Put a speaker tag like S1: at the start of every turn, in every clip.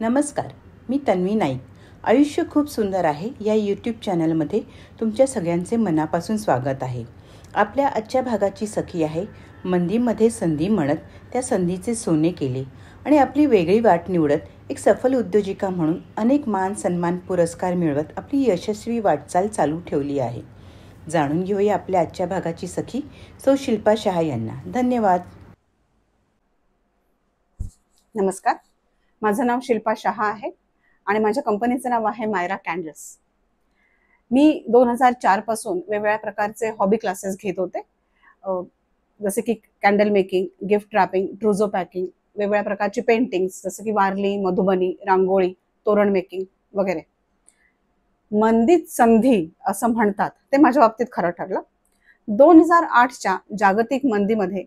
S1: नमस्कार, मी तन्वी नाईक. आयुष्य खूप सुंदर आहे या यूट्यूब चॅनलमध्ये तुमच्या सगळ्यांचे मनापासून स्वागत आहे. आपल्या आजच्या भागाची सखी आहे. मंदीमध्ये संधी म्हणत त्या संधीचे सोने केले आणि आपली वेगळी वाट निवडत एक सफल उद्योजिका म्हणून अनेक मान सन्मान पुरस्कार मिळवत आपली यशस्वी वाटचाल चालू ठेवली आहे. जाणून घेऊया आपल्या आजच्या भागाची सखी सौ शिल्पा शहा यांना. धन्यवाद.
S2: नमस्कार, माझं नाव शिल्पा शहा आहे आणि माझ्या कंपनीचं नाव आहे मायरा कॅन्डल्स. मी 2004 पासून वेगवेगळ्या प्रकारचे हॉबी क्लासेस घेत होते, जसे की candle making, gift wrapping, trousseau packing, वेगवेगळ्या प्रकारची पेंटिंग्स जसे की वारली, मधुबनी, रांगोळी, तोरण मेकिंग वगैरे. मंदीत संधी असं म्हणतात ते माझ्या बाबतीत खरं ठरलं. 2008च्या जागतिक मंदीमध्ये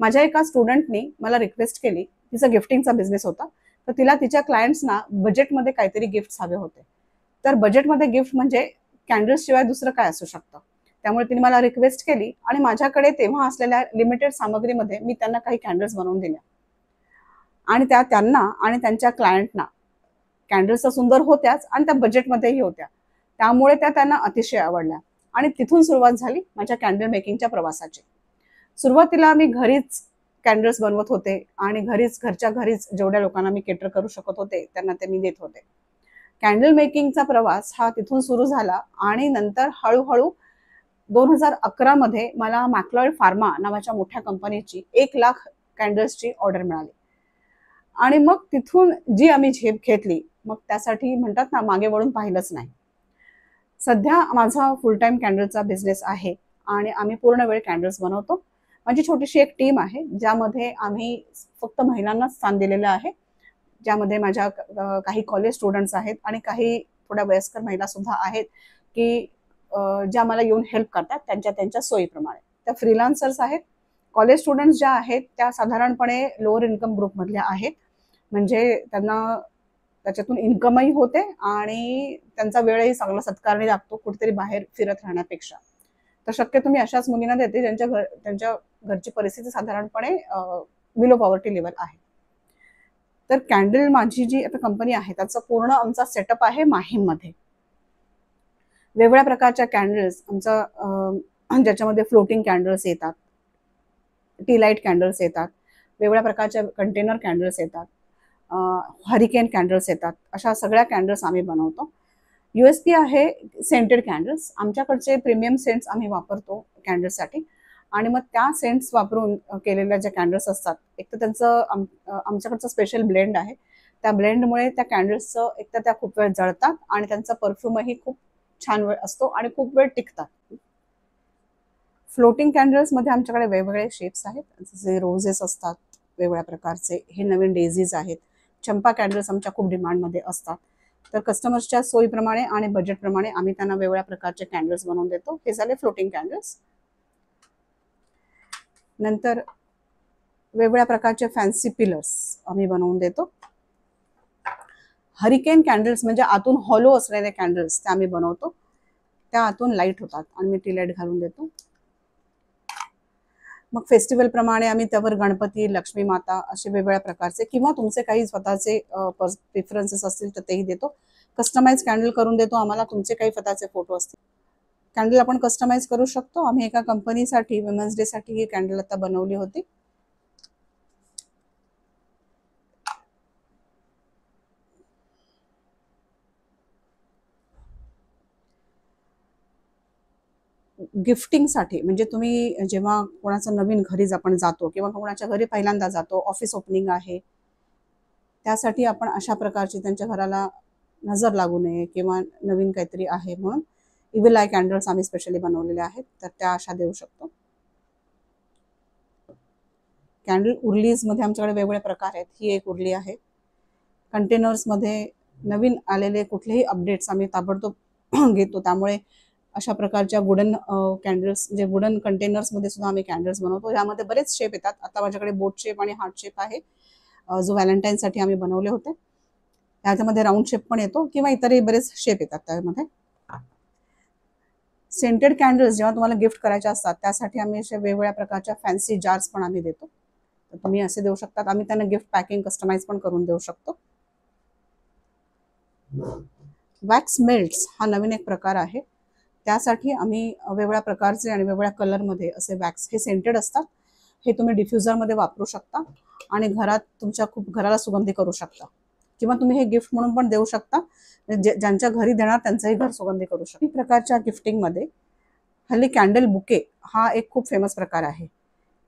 S2: माझ्या एका स्टुडंटनी मला रिक्वेस्ट केली. तिचा गिफ्टिंगचा बिझनेस होता, तर तिला तिच्या क्लायंट्सना बजेटमध्ये काहीतरी गिफ्ट्स हवे होते. तर बजेटमध्ये गिफ्ट म्हणजे कॅन्डल्स शिवाय दुसरं काय असू शकतं. त्यामुळे तिने मला रिक्वेस्ट केली आणि माझ्याकडे तेव्हा असलेल्या लिमिटेड सामग्रीमध्ये मी त्यांना काही कॅन्डल्स बनवून दिल्या आणि त्या त्यांना आणि त्यांच्या क्लायंटना कॅन्डल्स तर सुंदर होत्याच आणि त्या बजेटमध्येही होत्या. त्यामुळे त्या त्यांना अतिशय आवडल्या आणि तिथून सुरुवात झाली माझ्या कॅन्डल मेकिंगच्या प्रवासाची. सुरुवातीला मी घरीच कॅन्डल्स बनवत होते आणि घरच्या घरीच जेवढ्या लोकांना मी केटर करू शकत होते त्यांना ते मी देत होते. कॅन्डल मेकिंगचा प्रवास हा तिथून सुरू झाला आणि नंतर हळूहळू 2011 मध्ये मला मॅक्लॉइड फार्मा नावाच्या मोठ्या कंपनीची 1,00,000 कॅन्डल्सची ऑर्डर मिळाली आणि मग तिथून जी आम्ही झेप घेतली, मग त्यासाठी म्हणतात ना, मागे वळून पाहिलंच नाही. सध्या माझा फुल टाइम कॅन्डलचा बिझनेस आहे आणि आम्ही पूर्ण वेळ कॅन्डल्स बनवतो. माझी छोटीशी एक टीम आहे ज्यामध्ये आम्ही फक्त महिलांना स्थान दिलेलं आहे, ज्यामध्ये माझ्या काही कॉलेज स्टुडंट्स आहेत आणि काही थोड्या वयस्कर महिला सुद्धा आहेत की ज्या मला येऊन हेल्प करतात त्यांच्या सोयीप्रमाणे. त्या फ्रीलान्सर्स आहेत. कॉलेज स्टुडंट्स ज्या आहेत त्या साधारणपणे लोअर इन्कम ग्रुपमधल्या आहेत, म्हणजे त्यांना त्याच्यातून इन्कमही होते आणि त्यांचा वेळही चांगला सत्कारणी लागतो कुठेतरी बाहेर फिरत राहण्यापेक्षा. तर शक्यतो मी अशाच मुलींना देते त्यांच्या घरची परिस्थिती साधारणपणे बिलो पॉवर्टी लेवल आहे. तर कॅन्डल माझी जी आता कंपनी आहे त्याचा पूर्ण आमचा सेटअप आहे माहीममध्ये. वेगवेगळ्या प्रकारच्या कॅन्डल्स आमचा ज्याच्यामध्ये फ्लोटिंग कॅन्डल्स येतात, टी लाईट कॅन्डल्स येतात, वेगवेगळ्या प्रकारच्या कंटेनर कॅन्डल्स येतात, हरिकेन कॅन्डल्स येतात. अशा सगळ्या कॅन्डल्स आम्ही बनवतो. USP आहे सेंटेड कॅन्डल्स. आमच्याकडचे प्रीमियम सेंट्स आम्ही वापरतो कॅन्डल्ससाठी आणि मग त्या सेंट्स वापरून केलेल्या ज्या कॅन्डल्स असतात, एक तर त्यांचं आमच्याकडचं स्पेशल ब्लेंड आहे. त्या ब्लेंडमुळे त्या कॅन्डल्सचं एक तर त्या खूप वेळ जळतात आणि त्यांचा परफ्यूमही खूप छान वेळ असतो आणि खूप वेळ टिकतात. फ्लोटिंग कॅन्डल्समध्ये आमच्याकडे वेगवेगळे शेप्स आहेत, जसे रोजेस असतात वेगवेगळ्या प्रकारचे, हे नवीन डेझीज आहेत. चंपा कॅन्डल्स आमच्या खूप डिमांडमध्ये असतात. तर कस्टमर्सच्या सोयीप्रमाणे आणि बजेटप्रमाणे आम्ही त्यांना वेगवेगळ्या प्रकारचे कॅन्डल्स बनवून देतो. हे झाले फ्लोटिंग कॅन्डल्स. नंतर वेगवेगळ्या प्रकारचे फॅन्सी पिलर्स आम्ही बनवून देतो. हरिकेन कॅन्डल्स म्हणजे आतून हॉलो असलेले कॅन्डल्स ते आम्ही बनवतो. त्या आतून लाईट होतात आणि मी टी लाईट घालून देतो. मग फेस्टिवल प्रमाणे आम्ही त्यावर गणपती, लक्ष्मी माता असे वेगवेगळ्या प्रकारचे किंवा तुमचे काही स्वतःचे प्रिफरन्सेस असतील तर तेही देतो. कस्टमाइज कॅन्डल करून देतो आम्हाला, तुमचे काही स्वतःचे फोटो असतील. कॅन्डल आपण कस्टमाइज करू शकतो. आम्ही एका कंपनीसाठी वुमेन्स डे साठी ही कॅन्डल आता बनवली होती. गिफ्टिंगसाठी म्हणजे तुम्ही जेव्हा कोणाचं नवीन घरी आपण जातो किंवा कोणाच्या घरी पहिल्यांदा जातो, ऑफिस ओपनिंग आहे, त्यासाठी आपण अशा प्रकारची त्यांच्या घराला नजर लागू नये किंवा नवीन काहीतरी आहे म्हणून इव्हिल आय कॅन्डल्स आम्ही स्पेशली बनवलेले आहेत, तर त्या अशा देऊ शकतो. कॅन्डल उर्लीजमध्ये आमच्याकडे वेगवेगळे प्रकार आहेत. ही एक उर्ली आहे. कंटेनर्समध्ये नवीन आलेले कुठलेही अपडेट्स आम्ही ताबडतोब घेतो, त्यामुळे अशा प्रकारच्या वुडन कॅन्डल्स म्हणजे वुडन कंटेनर्समध्ये सुद्धा आम्ही कॅन्डल्स बनवतो. यामध्ये बरेच शेप येतात. आता माझ्याकडे बोट शेप आणि हार्ट शेप आहे, जो व्हॅलेंटाईनसाठी आम्ही बनवले होते. त्याच्यामध्ये राऊंड शेप पण येतो किंवा इतरही बरेच शेप येतात त्यामध्ये. सेंटेड कॅन्डल्स जेव्हा तुम्हाला गिफ्ट करायच्या असतात त्यासाठी आम्ही अशा वेगवेगळ्या प्रकारच्या फॅन्सी जार्स पण आम्ही देतो. तर तुम्ही असे देऊ शकतात. आम्ही त्यांना गिफ्ट पॅकिंग कस्टमाइज पण करून देऊ शकतो. वॅक्स मेल्ट्स हा नवीन एक प्रकार आहे. त्यासाठी आम्ही वेगवेगळ्या प्रकारचे आणि वेगवेगळ्या कलरमध्ये असे वॅक्स, हे सेंटेड असतात, हे तुम्ही डिफ्युजरमध्ये वापरू शकता आणि घरात तुमच्या खूप घराला सुगंधी करू शकता, किंवा तुम्ही हे गिफ्ट म्हणून पण देऊ शकता. ज्यांच्या घरी देणार त्यांचंही घर सुगंधी करू शकता. प्रकारच्या गिफ्टिंगमध्ये हल्ली कॅन्डल बुके हा एक खूप फेमस प्रकार आहे.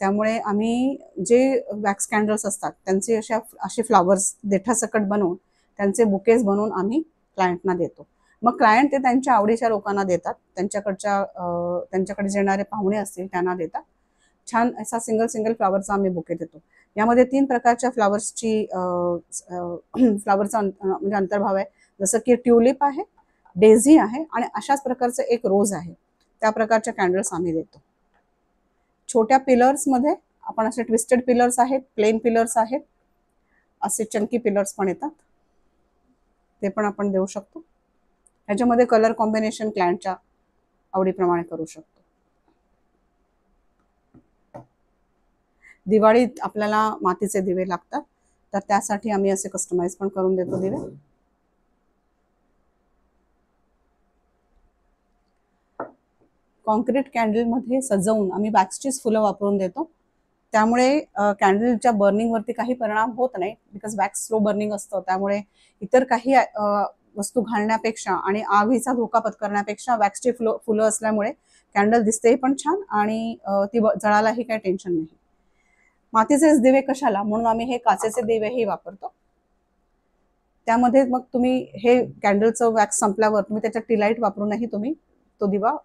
S2: त्यामुळे आम्ही जे वॅक्स कॅन्डल्स असतात त्यांचे असे फ्लावर्स देठासकट बनवून त्यांचे बुकेज बनवून आम्ही क्लायंटना देतो. मग क्लायंट ते त्यांच्या आवडीच्या लोकांना देतात, त्यांच्याकडे येणारे पाहुणे असतील त्यांना देतात. छान असा सिंगल फ्लावरचा आम्ही बुके देतो. यामध्ये 3 प्रकारच्या फ्लावरचा म्हणजे अंतर्भाव आहे. जसं की ट्युलिप आहे, डेझी आहे आणि अशाच प्रकारचं एक रोज आहे. त्या प्रकारच्या कॅन्डल्स आम्ही देतो. छोट्या पिलर्समध्ये आपण असे ट्विस्टेड पिलर्स आहेत, प्लेन पिलर्स आहेत, असे चंकी पिलर्स पण येतात, ते पण आपण देऊ शकतो. ह्याच्यामध्ये कलर कॉम्बिनेशन क्लायंटच्या आवडीप्रमाणे करू शकतो. दिवाळीत आपल्याला मातीचे दिवे लागतात, तर त्यासाठी आम्ही असे कस्टमाइज पण करून देतो दिवे. कॉन्क्रीट कॅन्डलमध्ये सजवून आम्ही वॅक्सचीच फुलं वापरून देतो. त्यामुळे कॅन्डलच्या बर्निंगवरती काही परिणाम होत नाही, बिकॉज वॅक्स स्लो बर्निंग असतं. त्यामुळे इतर काही वस्तू घालण्यापेक्षा आणि आगीचा धोका पत्करण्यापेक्षा वॅक्सची फुलं असल्यामुळे कॅन्डल दिसतेही पण छान आणि ती जळायलाही काही टेन्शन नाही. मातीचेच दिवे कशाला, म्हणून आम्ही हे काचेचे दिवेही वापरतो. त्यामध्ये मग तुम्ही हे कॅन्डलचं वॅक्स संपल्यावर तुम्ही त्याच्यात टी लाईट वापरूनही तुम्ही तो दिवा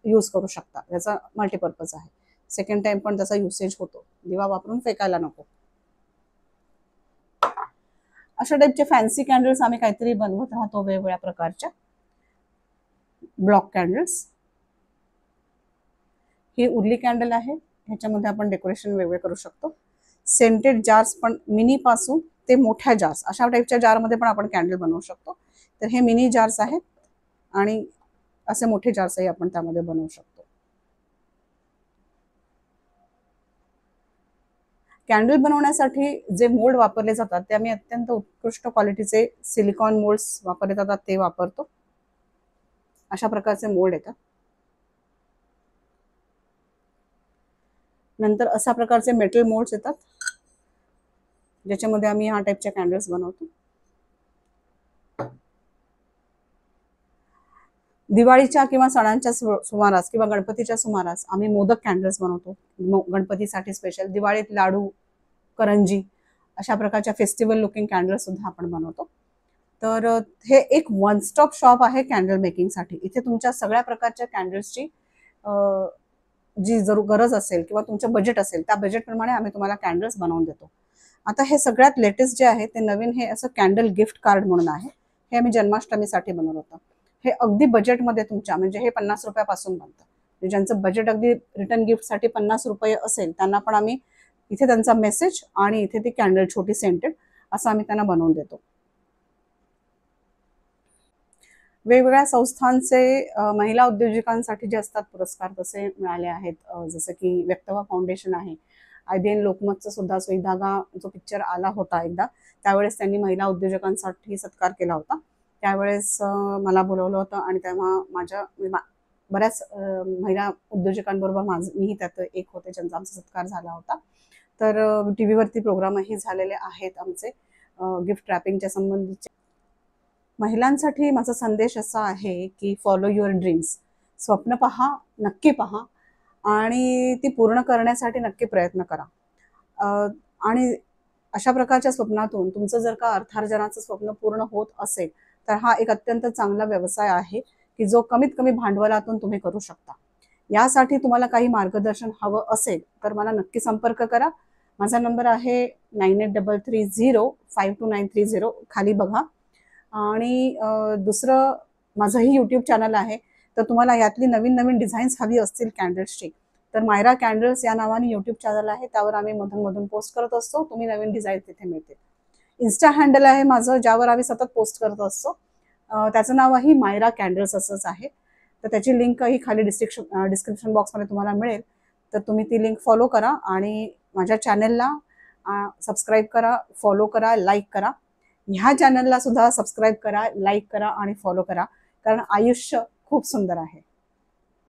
S2: यूज करू शकता. याचा मल्टीपर्पज आहे. सेकंड टाइम पण त्याचा युसेज होतो. दिवा वापरून फेकायला नको. अशा टाईपचे फॅन्सी कॅन्डल्स आम्ही काहीतरी बनवत राहतो, वेगवेगळ्या प्रकारच्या ब्लॉक कॅन्डल्स. ही उरली कॅन्डल आहे, ह्याच्यामध्ये आपण डेकोरेशन वेगळे करू शकतो. सेंटेड जार्स पण मिनी पासून ते मोठ्या जार्स, अशा टाईपच्या जारमध्ये पण आपण कॅन्डल बनवू शकतो. तर हे मिनी जार्स आहेत आणि असे मोठे जार्सही आपण त्यामध्ये बनवू शकतो. कॅन्डल बनवण्यासाठी जे मोल्ड वापरले जातात ते आम्ही अत्यंत उत्कृष्ट क्वालिटीचे सिलिकॉन मोल्ड्स वापरले जातात, ते वापरतो. अशा प्रकारचे मोल्ड येतात. नंतर अशा प्रकारचे मेटल मोल्ड्स येतात, ज्याच्यामध्ये आम्ही ह्या टाईपच्या कॅन्डल्स बनवतो. दिवाळीच्या किंवा सणांच्या सुमारास किंवा गणपतीच्या सुमारास आम्ही मोदक कॅन्डल्स बनवतो, गणपतीसाठी स्पेशल. दिवाळीत लाडू, करंजी अशा प्रकारच्या फेस्टिवल लुकिंग कॅन्डल्स सुद्धा आपण बनवतो. तर हे एक वन स्टॉप शॉप आहे कॅन्डल मेकिंगसाठी. इथे तुमच्या सगळ्या प्रकारच्या कॅन्डल्सची जी गरज असेल किंवा तुमचं बजेट असेल त्या बजेटप्रमाणे आम्ही तुम्हाला कॅन्डल्स बनवून देतो. आता हे सगळ्यात लेटेस्ट जे आहे ते नवीन, हे असं कॅन्डल गिफ्ट कार्ड म्हणून आहे. हे आम्ही जन्माष्टमीसाठी बनवलं होतं. हे अगदी बजेटमध्ये तुमच्या, म्हणजे हे 50 रुपयापासून बनतं. ज्यांचं बजेट अगदी रिटर्न गिफ्टसाठी 50 रुपये असेल त्यांना पण आम्ही इथे त्यांचा मेसेज आणि इथे ती कॅन्डल छोटी सेंटेड असं आम्ही त्यांना बनवून देतो. वेगवेगळ्या संस्थांचे महिला उद्योजकांसाठी जे असतात पुरस्कार तसे मिळाले आहेत. जसं की व्यक्तवा फाउंडेशन आहे, IBN लोकमतचा सुद्धा सुईधागा जो पिक्चर आला होता एकदा, त्यावेळेस त्यांनी महिला उद्योजकांसाठी सत्कार केला होता. त्यावेळेस मला बोलवलं होतं आणि तेव्हा माझ्या बऱ्याच महिला उद्योजकांबरोबर मीही त्यात एक होते, ज्यांचा आमचा सत्कार झाला होता. तर TV वरती प्रोग्रामही झालेले आहेत आमचे गिफ्ट रॅपिंगच्या संबंधीचे. महिलांसाठी माझा संदेश असा आहे की फॉलो युअर ड्रीम्स. स्वप्न पहा, नक्की पहा आणि ती पूर्ण करण्यासाठी नक्की प्रयत्न करा. आणि अशा प्रकारच्या स्वप्नातून तुमचं जर का अर्थार्जनाचं स्वप्न पूर्ण होत असेल तर हा एक अत्यंत चांगला व्यवसाय आहे की जो कमीत कमी भांडवलातून तुम्ही करू शकता. यासाठी तुम्हाला काही मार्गदर्शन हवं असेल तर मला नक्की संपर्क करा. माझा नंबर आहे 9833052930, खाली बघा. आणि दुसरं माझंही यूट्यूब चॅनल आहे. तर तुम्हाला यातली नवीन नवीन डिझाईन्स हवी असतील कॅन्डल्सची तर मायरा कॅन्डल्स या नावाने यूट्यूब चॅनल आहे, त्यावर आम्ही मधून पोस्ट करत असतो. तुम्ही नवीन डिझाईन तिथे मिळतील. इन्स्टा हँडल आहे माझं, ज्यावर आम्ही सतत पोस्ट करत असतो. त्याचं नावही मायरा कॅन्डल्स असंच आहे. तर त्याची लिंकही खाली डिस्क्रिप्शन बॉक्समध्ये तुम्हाला मिळेल. तर तुम्ही ती लिंक फॉलो करा आणि माझ्या चॅनलला सबस्क्राईब करा, फॉलो करा, लाईक करा. ह्या चॅनलला सुद्धा सबस्क्राईब करा, लाईक करा आणि फॉलो करा, कारण आयुष्य खूप सुंदर आहे.